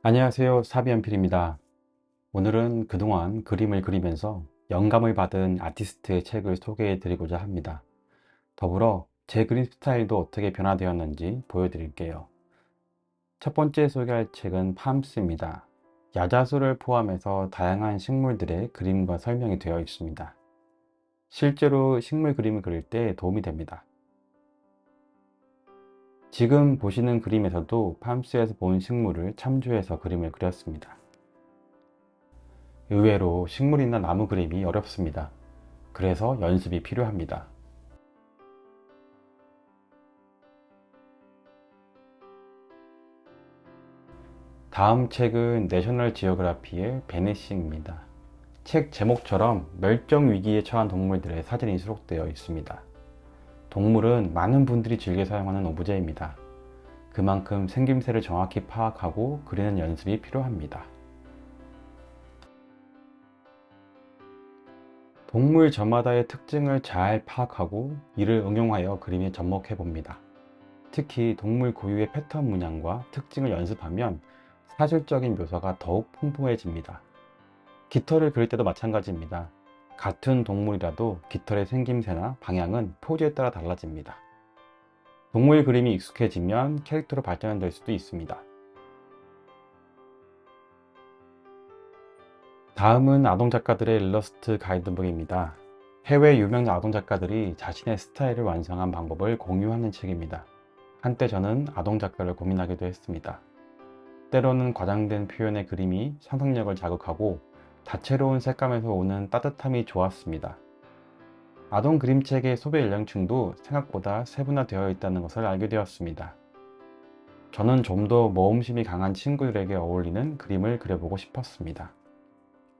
안녕하세요. 사비연필입니다. 오늘은 그동안 그림을 그리면서 영감을 받은 아티스트의 책을 소개해 드리고자 합니다. 더불어 제 그림 스타일도 어떻게 변화되었는지 보여드릴게요. 첫 번째 소개할 책은 팜스입니다. 야자수를 포함해서 다양한 식물들의 그림과 설명이 되어 있습니다. 실제로 식물 그림을 그릴 때 도움이 됩니다. 지금 보시는 그림에서도 팜스에서 본 식물을 참조해서 그림을 그렸습니다. 의외로 식물이나 나무 그림이 어렵습니다. 그래서 연습이 필요합니다. 다음 책은 내셔널 지오그라피의 베니싱입니다. 책 제목처럼 멸종 위기에 처한 동물들의 사진이 수록되어 있습니다. 동물은 많은 분들이 즐겨 사용하는 오브제입니다. 그만큼 생김새를 정확히 파악하고 그리는 연습이 필요합니다. 동물 저마다의 특징을 잘 파악하고 이를 응용하여 그림에 접목해 봅니다. 특히 동물 고유의 패턴 문양과 특징을 연습하면 사실적인 묘사가 더욱 풍부해집니다. 깃털을 그릴 때도 마찬가지입니다. 같은 동물이라도 깃털의 생김새나 방향은 포즈에 따라 달라집니다. 동물 그림이 익숙해지면 캐릭터로 발전될 수도 있습니다. 다음은 아동 작가들의 일러스트 가이드북입니다. 해외 유명 아동 작가들이 자신의 스타일을 완성한 방법을 공유하는 책입니다. 한때 저는 아동 작가를 고민하기도 했습니다. 때로는 과장된 표현의 그림이 상상력을 자극하고 다채로운 색감에서 오는 따뜻함이 좋았습니다. 아동 그림책의 소비 연령층도 생각보다 세분화되어 있다는 것을 알게 되었습니다. 저는 좀 더 모험심이 강한 친구들에게 어울리는 그림을 그려보고 싶었습니다.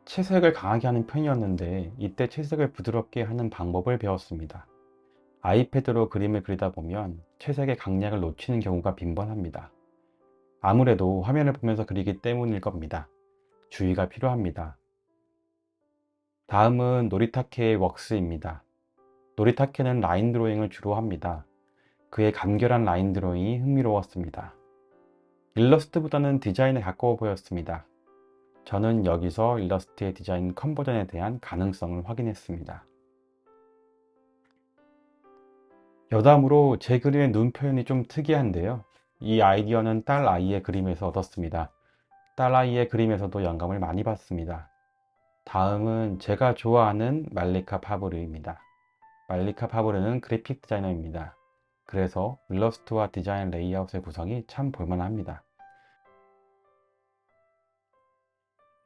채색을 강하게 하는 편이었는데 이때 채색을 부드럽게 하는 방법을 배웠습니다. 아이패드로 그림을 그리다 보면 채색의 강약을 놓치는 경우가 빈번합니다. 아무래도 화면을 보면서 그리기 때문일 겁니다. 주의가 필요합니다. 다음은 노리타케의 웍스입니다. 노리타케는 라인 드로잉을 주로 합니다. 그의 간결한 라인 드로잉이 흥미로웠습니다. 일러스트보다는 디자인에 가까워 보였습니다. 저는 여기서 일러스트의 디자인 컨버전에 대한 가능성을 확인했습니다. 여담으로 제 그림의 눈 표현이 좀 특이한데요. 이 아이디어는 딸 아이의 그림에서 얻었습니다. 딸 아이의 그림에서도 영감을 많이 받습니다. 다음은 제가 좋아하는 말리카 파브르입니다. 말리카 파브르는 그래픽 디자이너입니다. 그래서 일러스트와 디자인 레이아웃의 구성이 참 볼만합니다.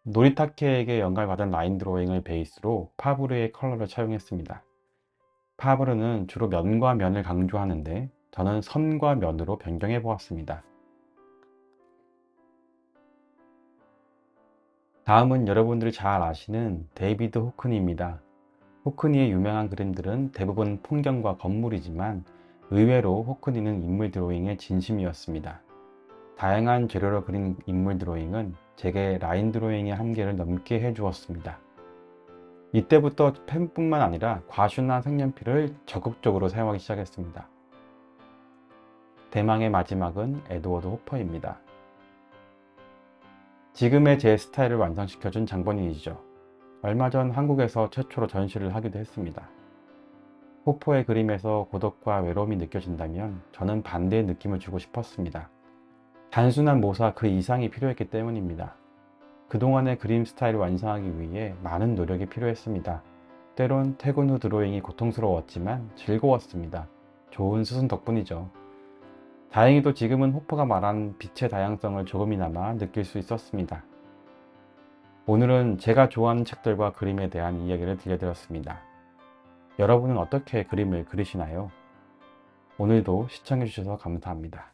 노리타케에게 영감을 받은 라인 드로잉을 베이스로 파브르의 컬러를 차용했습니다. 파브르는 주로 면과 면을 강조하는데 저는 선과 면으로 변경해 보았습니다. 다음은 여러분들이 잘 아시는 데이비드 호크니입니다. 호크니의 유명한 그림들은 대부분 풍경과 건물이지만 의외로 호크니는 인물 드로잉의 진심이었습니다. 다양한 재료로 그린 인물 드로잉은 제게 라인 드로잉의 한계를 넘게 해주었습니다. 이때부터 펜뿐만 아니라 과슈나 색연필을 적극적으로 사용하기 시작했습니다. 대망의 마지막은 에드워드 호퍼입니다. 지금의 제 스타일을 완성시켜준 장본인이죠. 얼마 전 한국에서 최초로 전시를 하기도 했습니다. 호퍼의 그림에서 고독과 외로움이 느껴진다면 저는 반대의 느낌을 주고 싶었습니다. 단순한 모사 그 이상이 필요했기 때문입니다. 그동안의 그림 스타일을 완성하기 위해 많은 노력이 필요했습니다. 때론 퇴근 후 드로잉이 고통스러웠지만 즐거웠습니다. 좋은 스승 덕분이죠. 다행히도 지금은 호퍼가 말한 빛의 다양성을 조금이나마 느낄 수 있었습니다. 오늘은 제가 좋아하는 책들과 그림에 대한 이야기를 들려드렸습니다. 여러분은 어떻게 그림을 그리시나요? 오늘도 시청해주셔서 감사합니다.